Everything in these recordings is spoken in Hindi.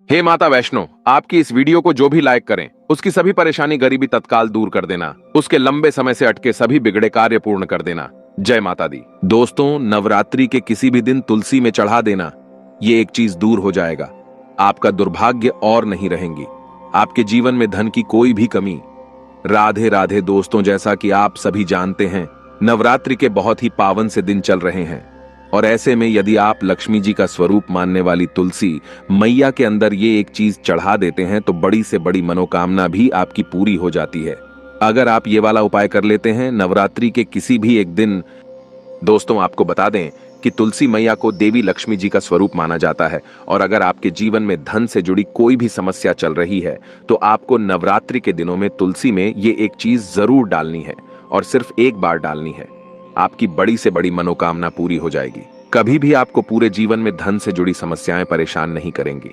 हे माता वैष्णो, आपकी इस वीडियो को जो भी लाइक करें उसकी सभी परेशानी गरीबी तत्काल दूर कर देना, उसके लंबे समय से अटके सभी बिगड़े कार्य पूर्ण कर देना। जय माता दी। दोस्तों, नवरात्रि के किसी भी दिन तुलसी में चढ़ा देना, ये एक चीज दूर हो जाएगा। आपका दुर्भाग्य और नहीं रहेंगी, आपके जीवन में धन की कोई भी कमी। राधे राधे दोस्तों, जैसा कि आप सभी जानते हैं, नवरात्रि के बहुत ही पावन से दिन चल रहे हैं और ऐसे में यदि आप लक्ष्मी जी का स्वरूप मानने वाली तुलसी मैया के अंदर ये एक चीज चढ़ा देते हैं तो बड़ी से बड़ी मनोकामना भी आपकी पूरी हो जाती है। अगर आप ये वाला उपाय कर लेते हैं नवरात्रि के किसी भी एक दिन। दोस्तों, आपको बता दें कि तुलसी मैया को देवी लक्ष्मी जी का स्वरूप माना जाता है और अगर आपके जीवन में धन से जुड़ी कोई भी समस्या चल रही है तो आपको नवरात्रि के दिनों में तुलसी में ये एक चीज जरूर डालनी है और सिर्फ एक बार डालनी है। आपकी बड़ी से बड़ी मनोकामना पूरी हो जाएगी। कभी भी आपको पूरे जीवन में धन से जुड़ी समस्याएं परेशान नहीं करेंगी।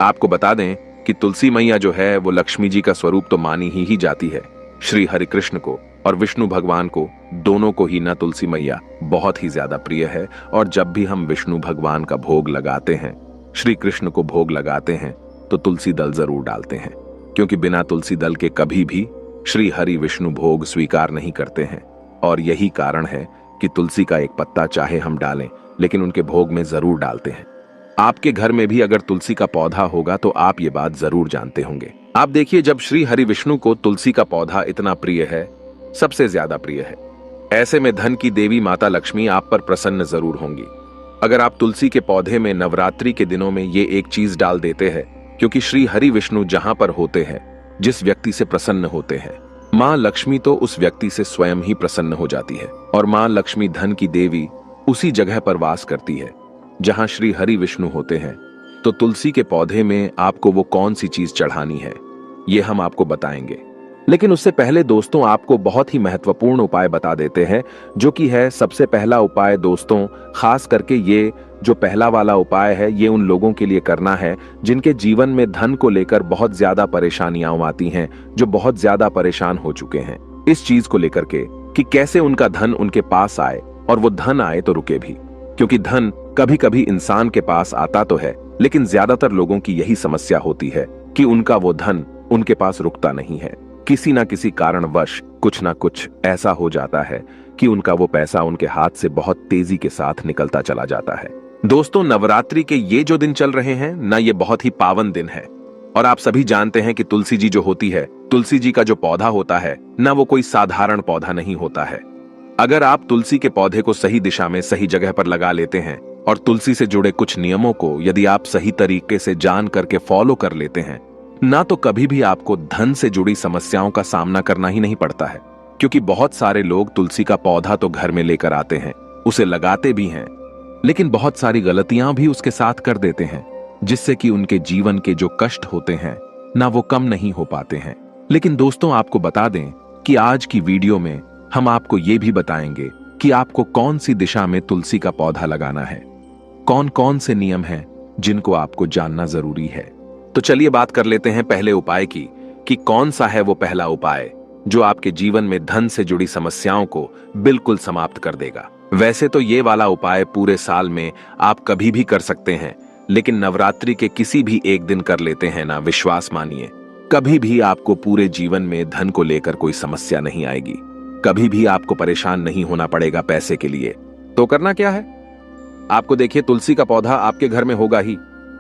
आपको बता दें कि तुलसी मैया जो है वो लक्ष्मी जी का स्वरूप तो मानी ही जाती है। श्री हरि कृष्ण को और विष्णु भगवान को, दोनों को ही ना तुलसी मैया बहुत ही ज्यादा प्रिय है और जब भी हम विष्णु भगवान का भोग लगाते हैं, श्री कृष्ण को भोग लगाते हैं तो तुलसी दल जरूर डालते हैं, क्योंकि बिना तुलसी दल के कभी भी श्री हरि विष्णु भोग स्वीकार नहीं करते हैं। और यही कारण है कि तुलसी का एक पत्ता चाहे हम डालें लेकिन उनके भोग में जरूर डालते हैं। आपके घर में भी अगर तुलसी का पौधा होगा तो आप ये बात जरूर जानते होंगे। आप देखिए, जब श्री हरि विष्णु को तुलसी का पौधा इतना प्रिय है, सबसे ज्यादा प्रिय है, ऐसे में धन की देवी माता लक्ष्मी आप पर प्रसन्न जरूर होंगी। अगर आप तुलसी के पौधे में नवरात्रि के दिनों में ये एक चीज डाल देते हैं, क्योंकि श्री हरि विष्णु जहां पर होते हैं, जिस व्यक्ति से प्रसन्न होते हैं, माँ लक्ष्मी तो उस व्यक्ति से स्वयं ही प्रसन्न हो जाती है और माँ लक्ष्मी धन की देवी उसी जगह पर वास करती है जहां श्री हरि विष्णु होते हैं। तो तुलसी के पौधे में आपको वो कौन सी चीज चढ़ानी है ये हम आपको बताएंगे, लेकिन उससे पहले दोस्तों आपको बहुत ही महत्वपूर्ण उपाय बता देते हैं, जो कि है सबसे पहला उपाय। दोस्तों, खास करके ये जो पहला वाला उपाय है ये उन लोगों के लिए करना है जिनके जीवन में धन को लेकर बहुत ज्यादा परेशानियां आती हैं, जो बहुत ज्यादा परेशान हो चुके हैं इस चीज को लेकर के कि कैसे उनका धन उनके पास आए और वो धन आए तो रुके भी, क्योंकि धन कभी कभी इंसान के पास आता तो है लेकिन ज्यादातर लोगों की यही समस्या होती है कि उनका वो धन उनके पास रुकता नहीं है। किसी ना किसी कारणवश कुछ ना कुछ ऐसा हो जाता है कि उनका वो पैसा उनके हाथ से बहुत तेजी के साथ निकलता चला जाता है। दोस्तों, नवरात्रि के ये जो दिन चल रहे हैं ना, ये बहुत ही पावन दिन है और आप सभी जानते हैं कि तुलसी जी जो होती है, तुलसी जी का जो पौधा होता है ना, वो कोई साधारण पौधा नहीं होता है। अगर आप तुलसी के पौधे को सही दिशा में सही जगह पर लगा लेते हैं और तुलसी से जुड़े कुछ नियमों को यदि आप सही तरीके से जान करके फॉलो कर लेते हैं ना, तो कभी भी आपको धन से जुड़ी समस्याओं का सामना करना ही नहीं पड़ता है। क्योंकि बहुत सारे लोग तुलसी का पौधा तो घर में लेकर आते हैं, उसे लगाते भी हैं, लेकिन बहुत सारी गलतियां भी उसके साथ कर देते हैं, जिससे कि उनके जीवन के जो कष्ट होते हैं ना, वो कम नहीं हो पाते हैं। लेकिन दोस्तों, आपको बता दें कि आज की वीडियो में हम आपको ये भी बताएंगे कि आपको कौन सी दिशा में तुलसी का पौधा लगाना है, कौन कौन से नियम हैं जिनको आपको जानना जरूरी है। तो चलिए बात कर लेते हैं पहले उपाय की कि कौन सा है वो पहला उपाय जो आपके जीवन में धन से जुड़ी समस्याओं को बिल्कुल समाप्त कर देगा। वैसे तो ये वाला उपाय पूरे साल में आप कभी भी कर सकते हैं, लेकिन नवरात्रि के किसी भी एक दिन कर लेते हैं ना, विश्वास मानिए कभी भी आपको पूरे जीवन में धन को लेकर कोई समस्या नहीं आएगी, कभी भी आपको परेशान नहीं होना पड़ेगा पैसे के लिए। तो करना क्या है, आपको देखिए तुलसी का पौधा आपके घर में होगा ही,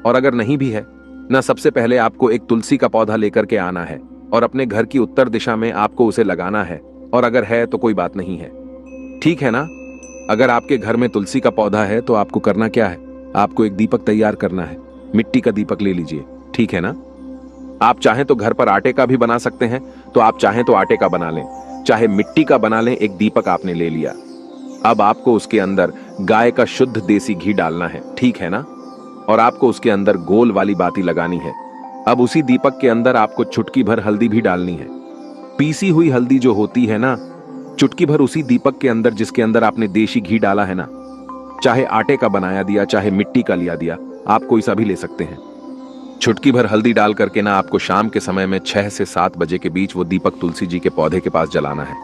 और अगर नहीं भी है ना, सबसे पहले आपको एक तुलसी का पौधा लेकर के आना है और अपने घर की उत्तर दिशा में आपको उसे लगाना है, और अगर है तो कोई बात नहीं है, ठीक है ना। अगर आपके घर में तुलसी का पौधा है तो आपको करना क्या है, आपको एक दीपक तैयार करना है, मिट्टी का दीपक ले लीजिए, ठीक है ना। आप चाहें तो घर पर आटे का भी बना सकते हैं, तो आप चाहें तो आटे का बना लें, चाहे मिट्टी का बना लें। एक दीपक आपने ले लिया, अब आपको उसके अंदर गाय का शुद्ध देसी घी डालना है, ठीक है ना, और आपको उसके अंदर गोल वाली बाती लगानी है। अब उसी दीपक के अंदर आपको चुटकी भर हल्दी भी डालनी है, पीसी हुई हल्दी जो होती है ना, चुटकी भर उसी दीपक के अंदर जिसके अंदर आपने देसी घी डाला है ना, चाहे आटे का बनाया दिया चाहे मिट्टी का लिया दिया, आप कोई सा भी ले सकते हैं। चुटकी भर हल्दी डाल करके ना आपको शाम के समय में 6 से 7 बजे के बीच वो दीपक तुलसी जी के पौधे के पास जलाना है।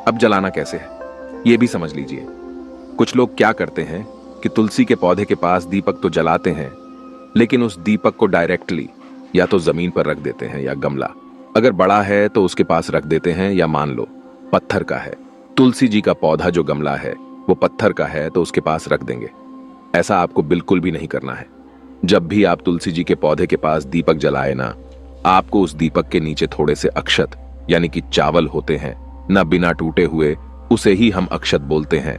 अब जलाना कैसे है ये भी समझ लीजिए। कुछ लोग क्या करते हैं कि तुलसी के पौधे के पास दीपक तो जलाते हैं, लेकिन उस दीपक को डायरेक्टली या तो जमीन पर रख देते हैं या गमला, अगर बड़ा है तो उसके पास रख देते हैं, या मान लो पत्थर का है, तुलसी जी का पौधा जो गमला है वो पत्थर का है तो उसके पास रख देंगे। ऐसा आपको बिल्कुल भी नहीं करना है। जब भी आप तुलसी जी के पौधे के पास दीपक जलाए ना, आपको उस दीपक के नीचे थोड़े से अक्षत यानी कि चावल होते हैं ना, बिना टूटे हुए, उसे ही हम अक्षत बोलते हैं,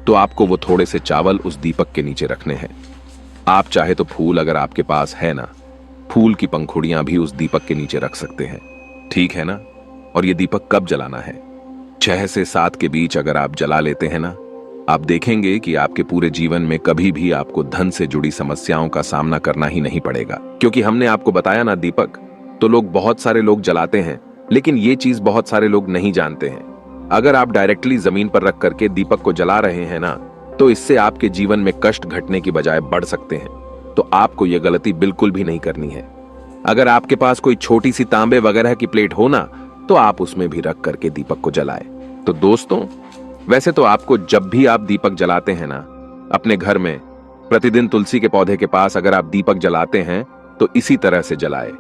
तो आपको वो थोड़े से चावल उस दीपक के नीचे रखने हैं। आप चाहे तो फूल अगर आपके पास है ना, फूल की पंखुड़ियां भी उस दीपक के नीचे रख सकते हैं, ठीक है ना। और ये दीपक कब जलाना है? 6 से 7 के बीच अगर आप जला लेते हैं ना, आप देखेंगे कि आपके पूरे जीवन में कभी भी आपको धन से जुड़ी समस्याओं का सामना करना ही नहीं पड़ेगा। क्योंकि हमने आपको बताया ना, दीपक तो लोग बहुत सारे लोग जलाते हैं, लेकिन ये चीज बहुत सारे लोग नहीं जानते हैं। अगर आप डायरेक्टली जमीन पर रख करके दीपक को जला रहे हैं ना, तो इससे आपके जीवन में कष्ट घटने की बजाय बढ़ सकते हैं। तो आपको यह गलती बिल्कुल भी नहीं करनी है। अगर आपके पास कोई छोटी सी तांबे वगैरह की प्लेट हो ना, तो आप उसमें भी रख करके दीपक को जलाएं। तो दोस्तों, वैसे तो आपको जब भी आप दीपक जलाते हैं ना, अपने घर में प्रतिदिन तुलसी के पौधे के पास अगर आप दीपक जलाते हैं तो इसी तरह से जलाएं,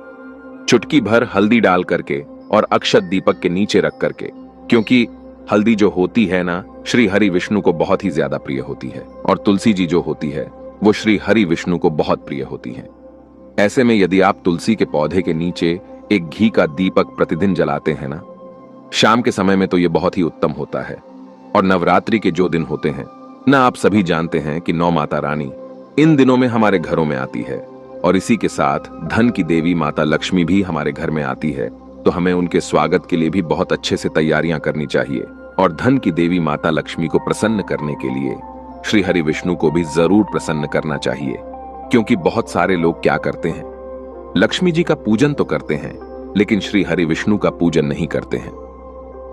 चुटकी भर हल्दी डाल करके और अक्षत दीपक के नीचे रख करके। क्योंकि हल्दी जो होती है ना, श्री हरि विष्णु को बहुत ही ज्यादा प्रिय होती है, और तुलसी जी जो होती है वो श्री हरि विष्णु को बहुत प्रिय होती है। ऐसे में यदि आप तुलसी के पौधे के नीचे एक घी का दीपक प्रतिदिन जलाते हैं ना, शाम के समय में, तो यह बहुत ही उत्तम होता है। और नवरात्रि के जो दिन होते हैं ना, आप सभी जानते हैं कि 9 माता रानी इन दिनों में हमारे घरों में आती है, और इसी के साथ धन की देवी माता लक्ष्मी भी हमारे घर में आती है। तो हमें उनके स्वागत के लिए भी बहुत अच्छे से तैयारियां करनी चाहिए, और धन की देवी माता लक्ष्मी को प्रसन्न करने के लिए श्री हरि विष्णु को भी जरूर प्रसन्न करना चाहिए। क्योंकि बहुत सारे लोग क्या करते हैं, लक्ष्मी जी का पूजन तो करते हैं, लेकिन श्री हरि विष्णु का पूजन नहीं करते हैं।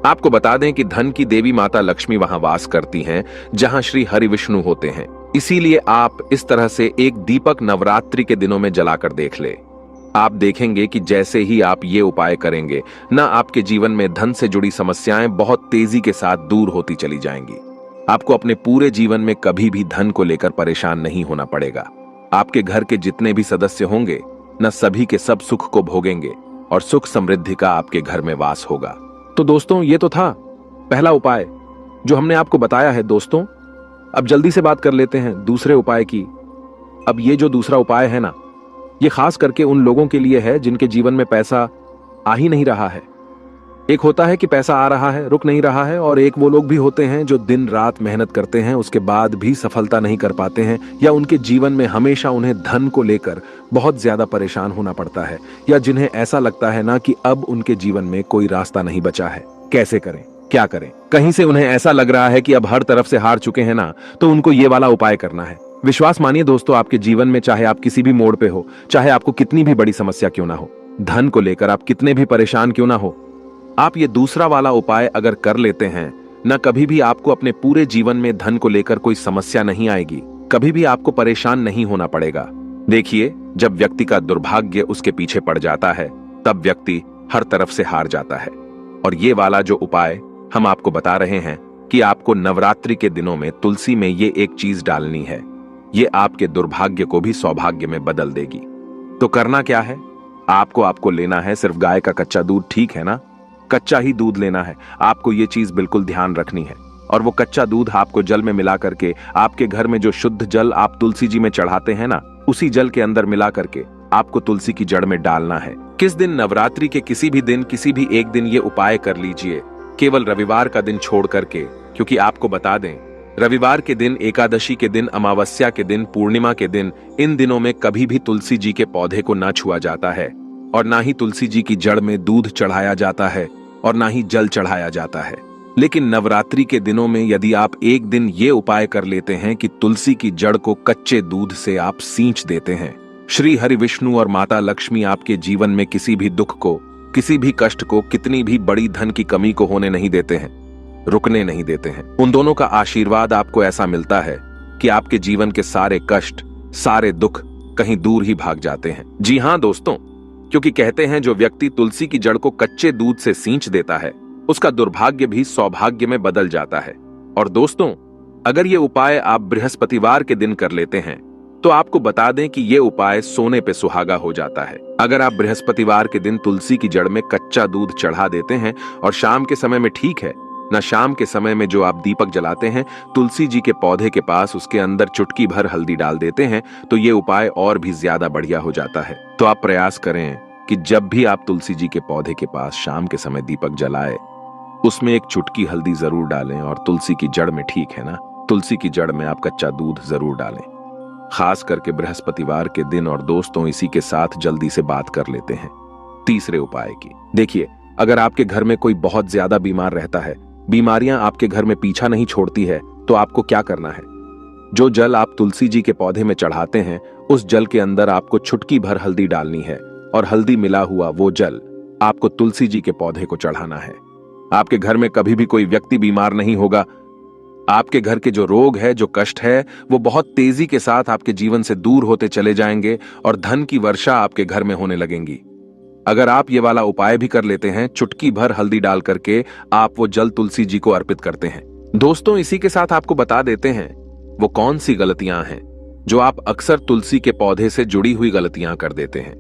आपको बता दें कि धन की देवी माता लक्ष्मी वहां वास करती हैं जहां श्री हरि विष्णु होते हैं। इसीलिए आप इस तरह से एक दीपक नवरात्रि के दिनों में जलाकर देख ले। आप देखेंगे कि जैसे ही आप ये उपाय करेंगे ना, आपके जीवन में धन से जुड़ी समस्याएं बहुत तेजी के साथ दूर होती चली जाएंगी। आपको अपने पूरे जीवन में कभी भी धन को लेकर परेशान नहीं होना पड़ेगा। आपके घर के जितने भी सदस्य होंगे न, सभी के सब सुख को भोगेंगे और सुख समृद्धि का आपके घर में वास होगा। तो दोस्तों, ये तो था पहला उपाय जो हमने आपको बताया है। दोस्तों, अब जल्दी से बात कर लेते हैं दूसरे उपाय की। अब ये जो दूसरा उपाय है ना, ये खास करके उन लोगों के लिए है जिनके जीवन में पैसा आ ही नहीं रहा है। एक होता है कि पैसा आ रहा है, रुक नहीं रहा है, और एक वो लोग भी होते हैं जो दिन रात मेहनत करते हैं, उसके बाद भी सफलता नहीं कर पाते हैं, या उनके जीवन में हमेशा उन्हें धन को लेकर बहुत ज्यादा परेशान होना पड़ता है, या जिन्हें ऐसा लगता है ना कि अब उनके जीवन में कोई रास्ता नहीं बचा है। कैसे करें, क्या करें? कहीं से उन्हें ऐसा लग रहा है कि अब हर तरफ से हार चुके हैं ना, तो उनको ये वाला उपाय करना है। विश्वास मानिए दोस्तों, आपके जीवन में चाहे आप किसी भी मोड़ पे हो, चाहे आपको कितनी भी बड़ी समस्या क्यों ना हो, धन को लेकर आप कितने भी परेशान क्यों ना हो, आप ये दूसरा वाला उपाय अगर कर लेते हैं ना, कभी भी आपको अपने पूरे जीवन में धन को लेकर कोई समस्या नहीं आएगी, कभी भी आपको परेशान नहीं होना पड़ेगा। देखिए, जब व्यक्ति का दुर्भाग्य उसके पीछे पड़ जाता है, तब व्यक्ति हर तरफ से हार जाता है। और ये वाला जो उपाय हम आपको बता रहे हैं कि आपको नवरात्रि के दिनों में तुलसी में ये एक चीज डालनी है, ये आपके दुर्भाग्य को भी सौभाग्य में बदल देगी। तो करना क्या है, आपको लेना है सिर्फ गाय का कच्चा दूध, ठीक है ना? कच्चा ही दूध लेना है आपको, ये चीज बिल्कुल ध्यान रखनी है। और वो कच्चा दूध आपको जल में मिला करके, आपके घर में जो शुद्ध जल आप तुलसी जी में चढ़ाते हैं ना, उसी जल के अंदर मिला करके आपको तुलसी की जड़ में डालना है। किस दिन? नवरात्रि के किसी भी दिन, किसी भी एक दिन ये उपाय कर लीजिए, केवल रविवार का दिन छोड़ करके। क्योंकि आपको बता दें, रविवार के दिन, एकादशी के दिन, अमावस्या के दिन, पूर्णिमा के दिन, इन दिनों में कभी भी तुलसी जी के पौधे को ना छुआ जाता है, और ना ही तुलसी जी की जड़ में दूध चढ़ाया जाता है, और ना ही जल चढ़ाया जाता है। लेकिन नवरात्रि के दिनों में यदि आप एक दिन ये उपाय कर लेते हैं कि तुलसी की जड़ को कच्चे दूध से आप सींच देते हैं, श्री हरि विष्णु और माता लक्ष्मी आपके जीवन में किसी भी दुख को, किसी भी कष्ट को, कितनी भी बड़ी धन की कमी को होने नहीं देते हैं, रुकने नहीं देते हैं। उन दोनों का आशीर्वाद आपको ऐसा मिलता है कि आपके जीवन के सारे कष्ट, सारे दुख कहीं दूर ही भाग जाते हैं। जी हाँ दोस्तों, क्योंकि कहते हैं जो व्यक्ति तुलसी की जड़ को कच्चे दूध से सींच देता है, उसका दुर्भाग्य भी सौभाग्य में बदल जाता है। और दोस्तों, अगर ये उपाय आप बृहस्पतिवार के दिन कर लेते हैं, तो आपको बता दें कि ये उपाय सोने पे सुहागा हो जाता है। अगर आप बृहस्पतिवार के दिन तुलसी की जड़ में कच्चा दूध चढ़ा देते हैं और शाम के समय में, ठीक है ना, शाम के समय में जो आप दीपक जलाते हैं, तुलसी जी के पौधे के पास उसके अंदर चुटकी भर हल्दी डाल देते हैं, तो ये उपाय और भी ज्यादा बढ़िया हो जाता है। तो आप प्रयास करें कि जब भी आप तुलसी जी के पौधे के पास शाम के समय दीपक जलाए, उसमें एक चुटकी हल्दी जरूर डालें और तुलसी की जड़ में, ठीक है ना, तुलसी की जड़ में आप कच्चा दूध जरूर डालें, खास करके बृहस्पतिवार के दिन। और दोस्तों, इसी के साथ जल्दी से बात कर लेते हैं तीसरे उपाय की। देखिए, अगर आपके घर में कोई बहुत ज्यादा बीमार रहता है, बीमारियां आपके घर में पीछा नहीं छोड़ती है, तो आपको क्या करना है? जो जल आप तुलसी जी के पौधे में चढ़ाते हैं, उस जल के अंदर आपको चुटकी भर हल्दी डालनी है और हल्दी मिला हुआ वो जल आपको तुलसी जी के पौधे को चढ़ाना है। आपके घर में कभी भी कोई व्यक्ति बीमार नहीं होगा। आपके घर के जो रोग है, जो कष्ट है, वो बहुत तेजी के साथ आपके जीवन से दूर होते चले जाएंगे और धन की वर्षा आपके घर में होने लगेंगी। अगर आप ये वाला उपाय भी कर लेते हैं, चुटकी भर हल्दी डाल करके आप वो जल तुलसी जी को अर्पित करते हैं। दोस्तों, इसी के साथ आपको बता देते हैं वो कौन सी गलतियां हैं जो आप अक्सर तुलसी के पौधे से जुड़ी हुई गलतियां कर देते हैं।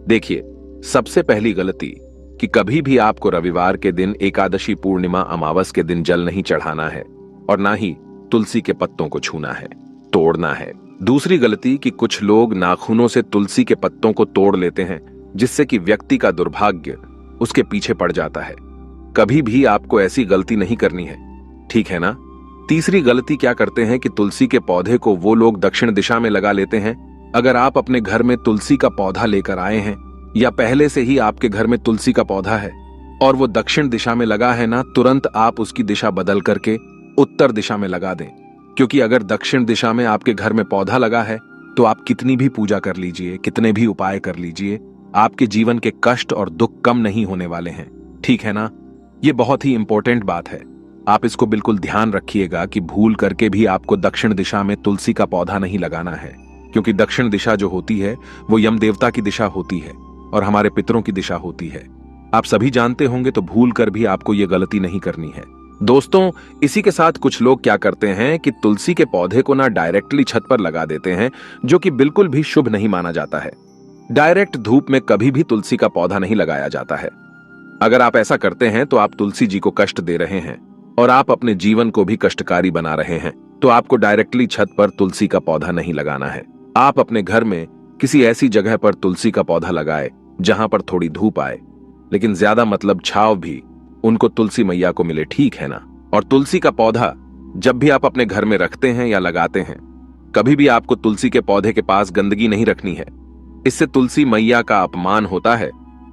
देखिए, सबसे पहली गलती कि कभी भी आपको रविवार के दिन, एकादशी, पूर्णिमा, अमावस के दिन जल नहीं चढ़ाना है और ना ही तुलसी के पत्तों को छूना है, तोड़ना है। दूसरी गलती कि कुछ लोग नाखूनों से तुलसी के पत्तों को तोड़ लेते हैं, जिससे कि व्यक्ति का दुर्भाग्य उसके पीछे पड़ जाता है। कभी भी आपको ऐसी गलती नहीं करनी है, ठीक है ना। तीसरी गलती क्या करते हैं कि तुलसी के पौधे को वो लोग दक्षिण दिशा में लगा लेते हैं। अगर आप अपने घर में तुलसी का पौधा लेकर आए हैं या पहले से ही आपके घर में तुलसी का पौधा है और वो दक्षिण दिशा में लगा है ना, तुरंत आप उसकी दिशा बदल करके उत्तर दिशा में लगा दें। क्योंकि अगर दक्षिण दिशा में आपके घर में पौधा लगा है, तो आप कितनी भी पूजा कर लीजिए, कितने भी उपाय कर लीजिए, आपके जीवन के कष्ट और दुख कम नहीं होने वाले हैं, ठीक है ना। ये बहुत ही इंपॉर्टेंट बात है, आप इसको बिल्कुल ध्यान रखिएगा कि भूल करके भी आपको दक्षिण दिशा में तुलसी का पौधा नहीं लगाना है। क्योंकि दक्षिण दिशा जो होती है वो यम देवता की दिशा होती है और हमारे पितरों की दिशा होती है। आप सभी जानते होंगे, तो भूल कर भी आपको ये गलती नहीं करनी है। दोस्तों, इसी के साथ कुछ लोग क्या करते हैं कि तुलसी के पौधे को ना डायरेक्टली छत पर लगा देते हैं, जो कि बिल्कुल भी शुभ नहीं माना जाता है। डायरेक्ट धूप में कभी भी तुलसी का पौधा नहीं लगाया जाता है। अगर आप ऐसा करते हैं तो आप तुलसी जी को कष्ट दे रहे हैं और आप अपने जीवन को भी कष्टकारी बना रहे हैं। तो आपको डायरेक्टली छत पर तुलसी का पौधा नहीं लगाना है। आप अपने घर में किसी ऐसी जगह पर तुलसी का पौधा लगाए जहां पर थोड़ी धूप आए, लेकिन ज्यादा मतलब छांव भी उनको तुलसी मैया को मिले, ठीक है ना। और तुलसी का पौधा जब भी आप अपने घर में रखते हैं या लगाते हैं, कभी भी आपको तुलसी के पौधे के पास गंदगी नहीं रखनी है। इससे तुलसी मैया का अपमान होता है,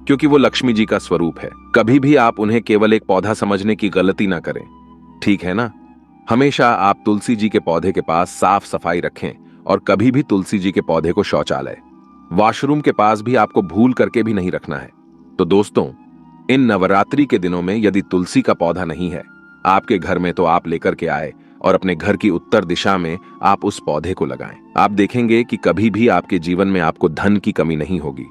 क्योंकि वो लक्ष्मी जी का स्वरूप है। कभी भी आप उन्हें केवल एक पौधा समझने की गलती ना करें, ठीक है ना। हमेशा आप तुलसी जी के पौधे के पास साफ सफाई रखें और कभी भी तुलसी जी के पौधे को शौचालय, वॉशरूम के पास भी आपको भूल करके भी नहीं रखना है। तो दोस्तों, इन नवरात्रि के दिनों में यदि तुलसी का पौधा नहीं है आपके घर में, तो आप लेकर के आए और अपने घर की उत्तर दिशा में आप उस पौधे को लगाएं। आप देखेंगे कि कभी भी आपके जीवन में आपको धन की कमी नहीं होगी।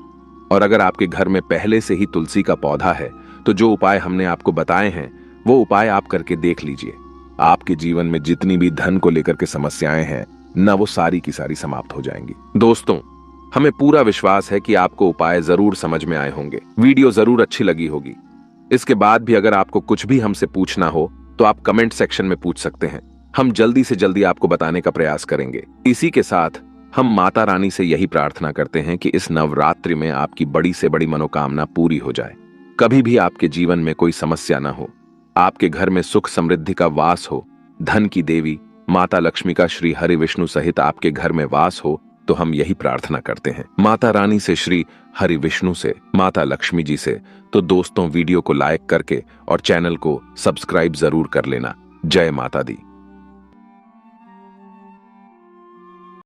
और अगर आपके घर में पहले से ही तुलसी का पौधा है, तो जो उपाय हमने आपको बताए हैं वो उपाय आप करके देख लीजिए। आपके जीवन में जितनी भी धन को लेकर के समस्याएं हैं ना, वो सारी की सारी समाप्त हो जाएंगी। दोस्तों, हमें पूरा विश्वास है कि आपको उपाय जरूर समझ में आए होंगे, वीडियो जरूर अच्छी लगी होगी। इसके बाद भी अगर आपको कुछ भी हमसे पूछना हो तो आप कमेंट सेक्शन में पूछ सकते हैं। हम जल्दी से जल्दी आपको बताने का प्रयास करेंगे। इसी के साथ हम माता रानी से यही प्रार्थना करते हैं कि इस नवरात्रि में आपकी बड़ी से बड़ी मनोकामना पूरी हो जाए। कभी भी आपके जीवन में कोई समस्या ना हो, आपके घर में सुख समृद्धि का वास हो, धन की देवी माता लक्ष्मी का श्री हरि विष्णु सहित आपके घर में वास हो। तो हम यही प्रार्थना करते हैं माता रानी से, श्री हरि विष्णु से, माता लक्ष्मी जी से। तो दोस्तों, वीडियो को लाइक करके और चैनल को सब्सक्राइब जरूर कर लेना। जय माता दी।